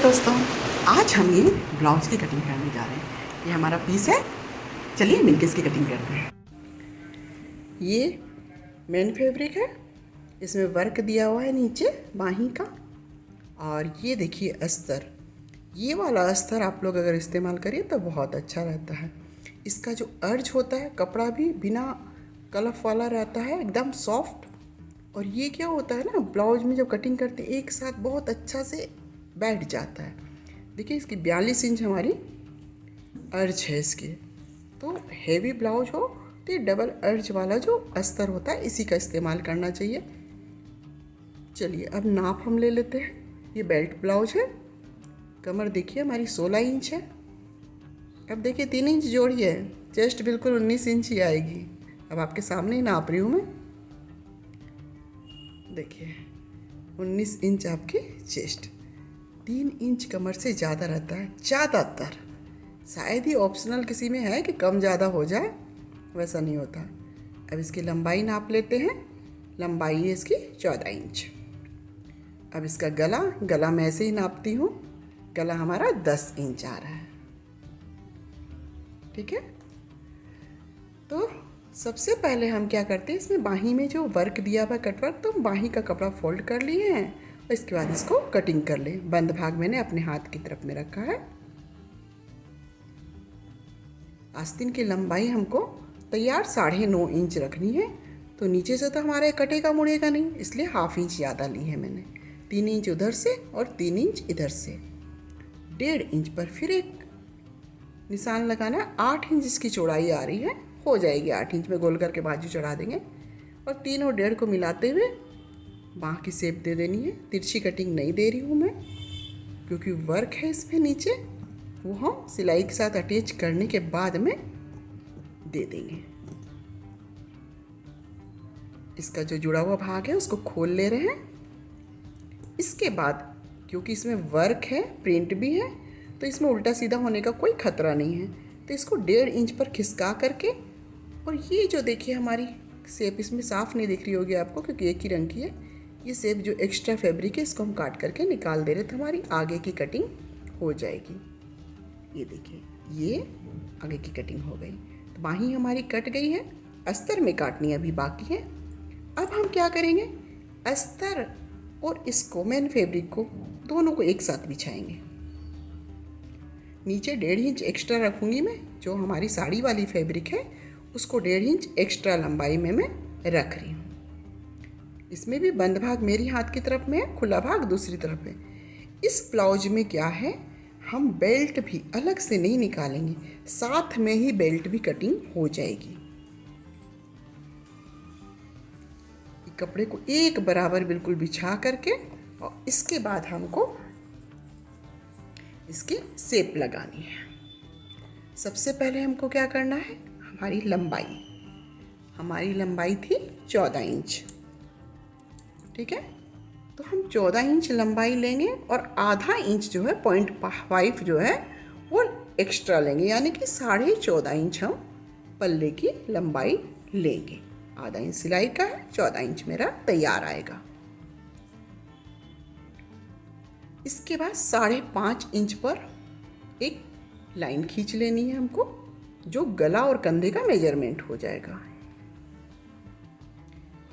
दोस्तों, आज हम ये ब्लाउज की कटिंग करने जा रहे हैं। ये हमारा पीस है, चलिए मिलके इसकी कटिंग करते हैं। ये मेन फैब्रिक है, इसमें वर्क दिया हुआ है नीचे बाही का। और ये देखिए अस्तर, ये वाला अस्तर आप लोग अगर इस्तेमाल करिए तो बहुत अच्छा रहता है। इसका जो अर्ज होता है, कपड़ा भी बिना कलफ वाला रहता है, एकदम सॉफ्ट। और ये क्या होता है ना, ब्लाउज में जब कटिंग करते हैं एक साथ बहुत अच्छा से बैठ जाता है। देखिए इसकी 42 इंच हमारी अर्ज है इसकी। तो हेवी ब्लाउज हो तो ये डबल अर्ज वाला जो अस्तर होता है इसी का इस्तेमाल करना चाहिए। चलिए अब नाप हम ले लेते हैं। ये बेल्ट ब्लाउज है, कमर देखिए हमारी 16 इंच है। अब देखिए 3 इंच जोड़िए, चेस्ट बिल्कुल 19 इंच ही आएगी। अब आपके सामने ही नाप रही हूँ मैं। देखिए 19 इंच आपकी चेस्ट, 3 इंच कमर से ज़्यादा रहता है ज़्यादातर। शायद ही ऑप्शनल किसी में है कि कम ज़्यादा हो जाए, वैसा नहीं होता। अब इसकी लंबाई नाप लेते हैं। लंबाई है इसकी 14 इंच। अब इसका गला मैं ऐसे ही नापती हूँ। गला हमारा 10 इंच आ रहा है, ठीक है। तो सबसे पहले हम क्या करते हैं, इसमें बाही में जो वर्क दिया हुआ कटवर्क, तो हम बाही का कपड़ा फोल्ड कर लिए हैं और इसके बाद इसको कटिंग कर लें। बंद भाग मैंने अपने हाथ की तरफ में रखा है। आस्तीन की लंबाई हमको तैयार 9.5 इंच रखनी है। तो नीचे से तो हमारे कटेगा मुड़ेगा नहीं, इसलिए 1/2 इंच ज़्यादा ली है मैंने। 3 इंच उधर से और 3 इंच इधर से। 1.5 इंच पर फिर एक निशान लगाना है। 8 इंच इसकी चौड़ाई आ रही है, हो जाएगी 8 इंच में। गोल करके बाजू चढ़ा देंगे और 3 और 1.5 को मिलाते हुए बाँह की शेप दे देनी है। तिरछी कटिंग नहीं दे रही हूँ मैं, क्योंकि वर्क है इसमें नीचे, वो हम सिलाई के साथ अटैच करने के बाद में दे देंगे। इसका जो जुड़ा हुआ भाग है उसको खोल ले रहे हैं। इसके बाद क्योंकि इसमें वर्क है, प्रिंट भी है, तो इसमें उल्टा सीधा होने का कोई खतरा नहीं है। तो इसको 1.5 इंच पर खिसका करके, और ये जो देखिए हमारी शेप इसमें साफ़ नहीं दिख रही होगी आपको क्योंकि एक ही रंग की है। ये शेप जो एक्स्ट्रा फैब्रिक है इसको हम काट करके निकाल दे रहे, तो हमारी आगे की कटिंग हो जाएगी। ये देखिए ये आगे की कटिंग हो गई। तो बाही हमारी कट गई है, अस्तर में काटनी अभी बाकी है। अब हम क्या करेंगे, अस्तर और इसको मेन फैब्रिक को दोनों को एक साथ बिछाएंगे। नीचे 1.5 इंच एक्स्ट्रा रखूँगी मैं। जो हमारी साड़ी वाली फैब्रिक है उसको 1.5 इंच एक्स्ट्रा लंबाई में मैं रख रही हूँ। इसमें भी बंद भाग मेरी हाथ की तरफ में है, खुला भाग दूसरी तरफ है। इस ब्लाउज में क्या है, हम बेल्ट भी अलग से नहीं निकालेंगे, साथ में ही बेल्ट भी कटिंग हो जाएगी। कपड़े को एक बराबर बिल्कुल बिछा करके और इसके बाद हमको इसकी शेप लगानी है। सबसे पहले हमको क्या करना है, हमारी लंबाई थी 14 इंच, ठीक है। तो हम 14 इंच लंबाई लेंगे और आधा इंच जो है 0.5 जो है वो एक्स्ट्रा लेंगे, यानी कि 14.5 इंच हम पल्ले की लंबाई लेंगे। आधा इंच सिलाई का है, 14 इंच मेरा तैयार आएगा। इसके बाद 5.5 इंच पर एक लाइन खींच लेनी है हमको, जो गला और कंधे का मेजरमेंट हो जाएगा।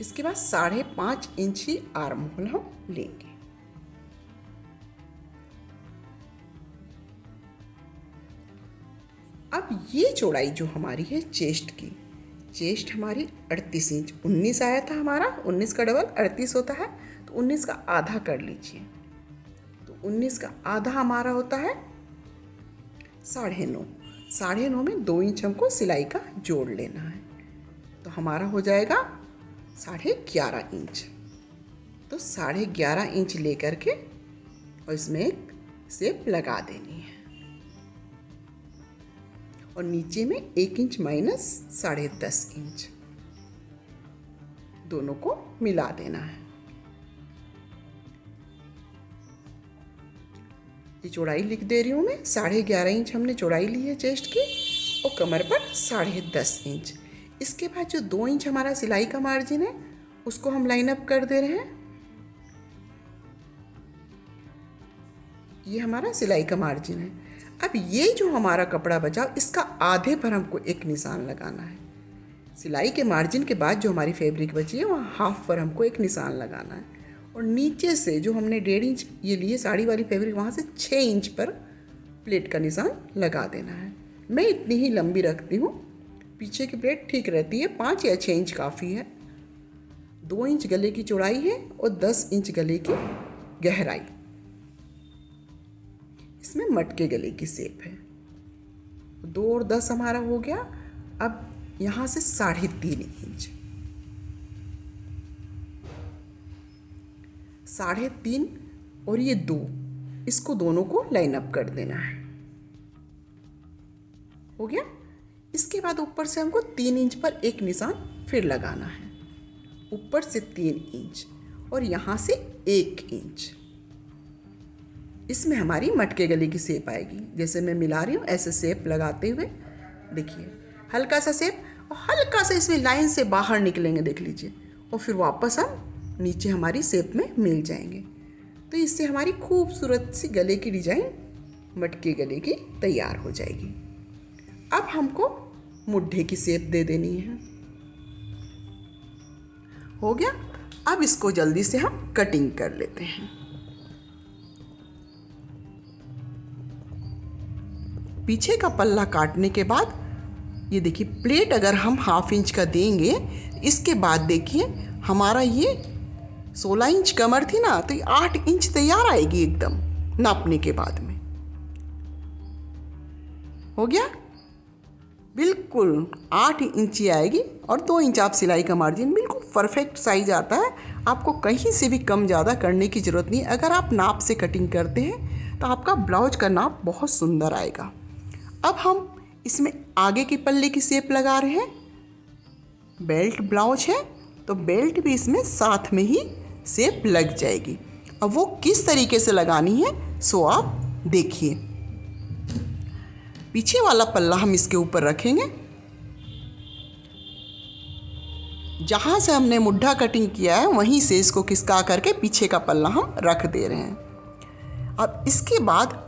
इसके बाद 5.5 इंच ही आर्म होल हम लेंगे। अब ये चौड़ाई जो हमारी है चेस्ट की, चेस्ट हमारी 38 इंच, 19 आया था हमारा, 19 का डबल 38 होता है, तो 19 का आधा कर लीजिए। तो 19 का आधा हमारा होता है 9.5। 9.5 में 2 इंच हमको सिलाई का जोड़ लेना है, तो हमारा हो जाएगा 11.5 इंच। तो 11.5 इंच लेकर के और इसमें एक शेप लगा देनी है, और नीचे में 1 इंच माइनस 10.5 इंच, दोनों को मिला देना है। ये चौड़ाई लिख दे रही हूँ मैं, 11.5 इंच हमने चौड़ाई ली है चेस्ट की, और कमर पर 10.5 इंच। इसके बाद जो 2 इंच हमारा सिलाई का मार्जिन है उसको हम लाइन अप कर दे रहे हैं। ये हमारा सिलाई का मार्जिन है। अब ये जो हमारा कपड़ा बचा इसका आधे पर हमको एक निशान लगाना है। सिलाई के मार्जिन के बाद जो हमारी फैब्रिक बची है वहाँ हाफ पर हमको एक निशान लगाना है और नीचे से जो हमने 1.5 इंच ये लिए साड़ी वाली फैब्रिक वहाँ से 6 इंच पर प्लेट का निशान लगा देना है। मैं इतनी ही लंबी रखती हूँ, पीछे की प्लेट ठीक रहती है, 5 या 6 इंच काफ़ी है। 2 इंच गले की चौड़ाई है और 10 इंच गले की गहराई। इसमें मटके गले की शेप है। 2 और 10 हमारा हो गया। अब यहाँ से 3.5 इंच, 3.5 और ये 2, इसको दोनों को लाइन अप कर देना है। हो गया। इसके बाद ऊपर से हमको 3 इंच पर एक निशान फिर लगाना है, ऊपर से 3 इंच और यहाँ से 1 इंच। इसमें हमारी मटके गले की शेप आएगी। जैसे मैं मिला रही हूँ ऐसे शेप लगाते हुए देखिए, हल्का सा शेप और हल्का सा इसमें लाइन से बाहर निकलेंगे, देख लीजिए, और फिर वापस हम नीचे हमारी शेप में मिल जाएंगे। तो इससे हमारी खूबसूरत सी गले की डिजाइन मटके गले की तैयार हो जाएगी। अब हमको मुड्ढे की शेप दे देनी है। हो गया। अब इसको जल्दी से हम कटिंग कर लेते हैं। पीछे का पल्ला काटने के बाद ये देखिए, प्लेट अगर हम 1/2 इंच का देंगे, इसके बाद देखिए हमारा ये 16 इंच कमर थी ना, तो ये 8 इंच तैयार आएगी एकदम नापने के बाद में। हो गया, बिल्कुल 8 इंच आएगी और 2 इंच आप सिलाई का मार्जिन, बिल्कुल परफेक्ट साइज आता है। आपको कहीं से भी कम ज़्यादा करने की ज़रूरत नहीं। अगर आप नाप से कटिंग करते हैं तो आपका ब्लाउज का नाप बहुत सुंदर आएगा। अब हम इसमें आगे की पल्ले की शेप लगा रहे हैं। बेल्ट ब्लाउज है तो बेल्ट भी इसमें साथ में ही शेप लग जाएगी। अब वो किस तरीके से लगानी है सो आप देखिए। पीछे वाला पल्ला हम इसके ऊपर रखेंगे, जहाँ से हमने मुड्ढा कटिंग किया है वहीं से इसको खिसका करके पीछे का पल्ला हम रख दे रहे हैं। अब इसके बाद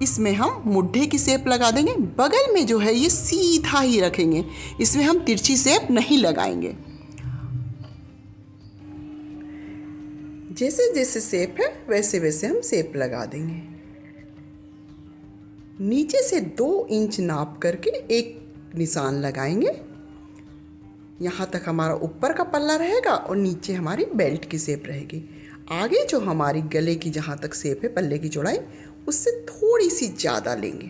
इसमें हम मुड्ढे की शेप लगा देंगे। बगल में जो है ये सीधा ही रखेंगे, इसमें हम तिरछी शेप नहीं लगाएंगे। जैसे जैसे शेप है वैसे वैसे हम शेप लगा देंगे। नीचे से 2 इंच नाप करके एक निशान लगाएंगे। यहाँ तक हमारा ऊपर का पल्ला रहेगा और नीचे हमारी बेल्ट की शेप रहेगी। आगे जो हमारी गले की जहाँ तक शेप है पल्ले की चौड़ाई, उससे थोड़ी सी ज़्यादा लेंगे,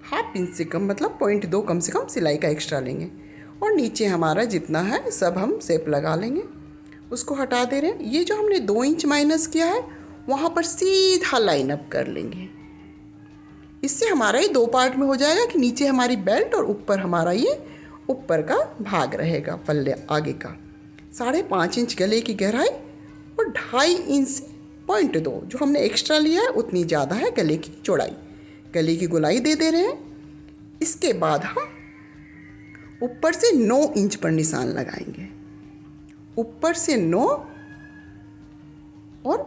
1/2 इंच से कम, मतलब 0.2 कम से कम सिलाई का एक्स्ट्रा लेंगे। और नीचे हमारा जितना है सब हम शेप लगा लेंगे। उसको हटा दे रहे हैं। ये जो हमने 2 इंच माइनस किया है वहाँ पर सीधा लाइन अप कर लेंगे। इससे हमारा ये 2 पार्ट में हो जाएगा कि नीचे हमारी बेल्ट और ऊपर हमारा ये ऊपर का भाग रहेगा पल्ले आगे का। 5.5 इंच गले की गहराई और 2.5 इंच से 0.2 जो हमने एक्स्ट्रा लिया है उतनी ज़्यादा है गले की चौड़ाई। गले की गोलाई दे रहे हैं। इसके बाद हम ऊपर से 9 इंच पर निशान लगाएंगे, ऊपर से 9 और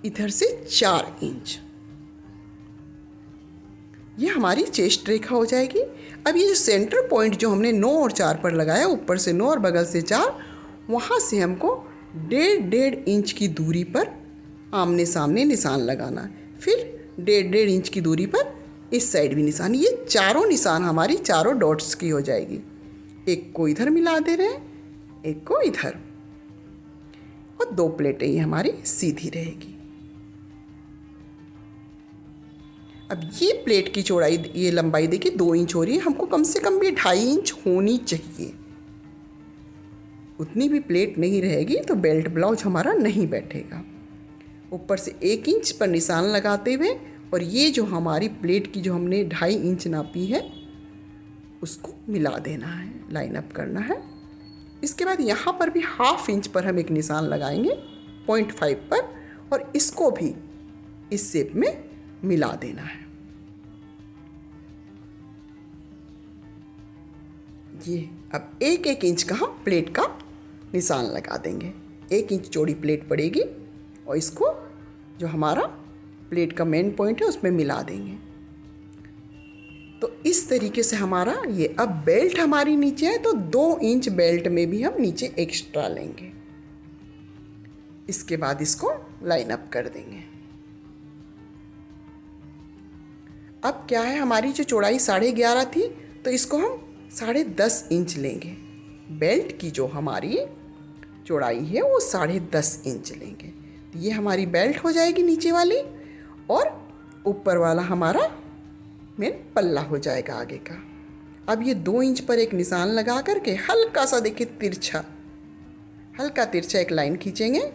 इधर से 4 इंच। ये हमारी चेस्ट रेखा हो जाएगी। अब ये जो सेंटर पॉइंट जो हमने 9 और 4 पर लगाया, ऊपर से 9 और बगल से 4, वहाँ से हमको 1.5 इंच की दूरी पर आमने सामने निशान लगाना है। फिर 1.5 इंच की दूरी पर इस साइड भी निशान। ये चारों निशान हमारी चारों डॉट्स की हो जाएगी। एक को इधर मिला दे रहे हैं, एक को इधर, और 2 प्लेटें ये हमारी सीधी रहेगी। अब ये प्लेट की चौड़ाई, ये लंबाई देखिए 2 इंच हो रही है। हमको कम से कम भी 2.5 इंच होनी चाहिए। उतनी भी प्लेट नहीं रहेगी तो बेल्ट ब्लाउज हमारा नहीं बैठेगा। ऊपर से 1 इंच पर निशान लगाते हुए और ये जो हमारी प्लेट की जो हमने 2.5 इंच नापी है उसको मिला देना है, लाइन अप करना है। इसके बाद यहाँ पर भी 1/2 इंच पर हम एक निशान लगाएंगे 0.5 पर और इसको भी इस शेप में मिला देना है। ये अब 1-1 इंच का हम प्लेट का निशान लगा देंगे। 1 इंच चौड़ी प्लेट पड़ेगी और इसको जो हमारा प्लेट का मेन पॉइंट है उसमें मिला देंगे। तो इस तरीके से हमारा ये, अब बेल्ट हमारी नीचे है तो 2 इंच बेल्ट में भी हम नीचे एक्स्ट्रा लेंगे। इसके बाद इसको लाइन अप कर देंगे। अब क्या है, हमारी जो चौड़ाई 11.5 थी तो इसको हम 10.5 इंच लेंगे। बेल्ट की जो हमारी चौड़ाई है वो 10.5 इंच लेंगे। तो ये हमारी बेल्ट हो जाएगी नीचे वाली, और ऊपर वाला हमारा मेन पल्ला हो जाएगा आगे का। अब ये 2 इंच पर एक निशान लगा करके हल्का सा देखिए तिरछा, हल्का तिरछा एक लाइन खींचेंगे।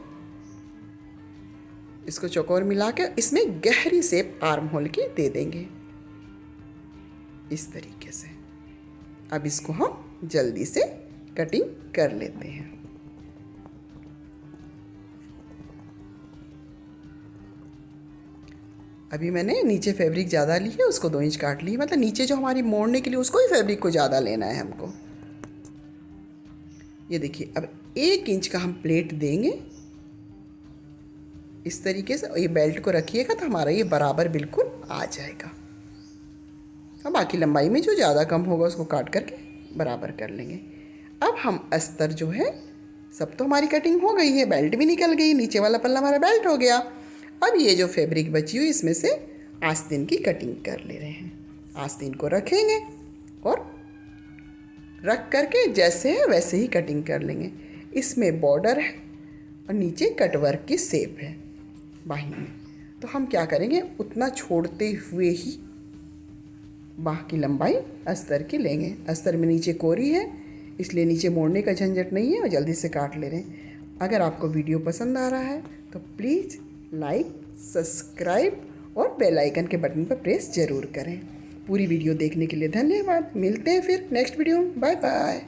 इसको चौकोर मिला के इसमें गहरी शेप आर्म होल की दे देंगे इस तरीके से। अब इसको हम जल्दी से कटिंग कर लेते हैं। अभी मैंने नीचे फैब्रिक ज़्यादा ली है, उसको 2 इंच काट ली, मतलब नीचे जो हमारी मोड़ने के लिए उसको ही फैब्रिक को ज़्यादा लेना है हमको। ये देखिए, अब 1 इंच का हम प्लेट देंगे इस तरीके से। ये बेल्ट को रखिएगा तो हमारा ये बराबर बिल्कुल आ जाएगा। अब बाकी लंबाई में जो ज़्यादा कम होगा उसको काट करके बराबर कर लेंगे। अब हम अस्तर जो है, सब तो हमारी कटिंग हो गई है, बेल्ट भी निकल गई, नीचे वाला पल्ला हमारा बेल्ट हो गया। अब ये जो फैब्रिक बची हुई इसमें से आस्तीन की कटिंग कर ले रहे हैं। आस्तीन को रखेंगे और रख करके जैसे है वैसे ही कटिंग कर लेंगे। इसमें बॉर्डर है और नीचे कटवर्क की शेप है बाही में, तो हम क्या करेंगे, उतना छोड़ते हुए ही बाह की लंबाई अस्तर की लेंगे। अस्तर में नीचे कोरी है इसलिए नीचे मोड़ने का झंझट नहीं है और जल्दी से काट ले रहे हैं। अगर आपको वीडियो पसंद आ रहा है तो प्लीज़ लाइक, सब्सक्राइब और बेल आइकन के बटन पर प्रेस ज़रूर करें। पूरी वीडियो देखने के लिए धन्यवाद। मिलते हैं फिर नेक्स्ट वीडियो। Bye bye.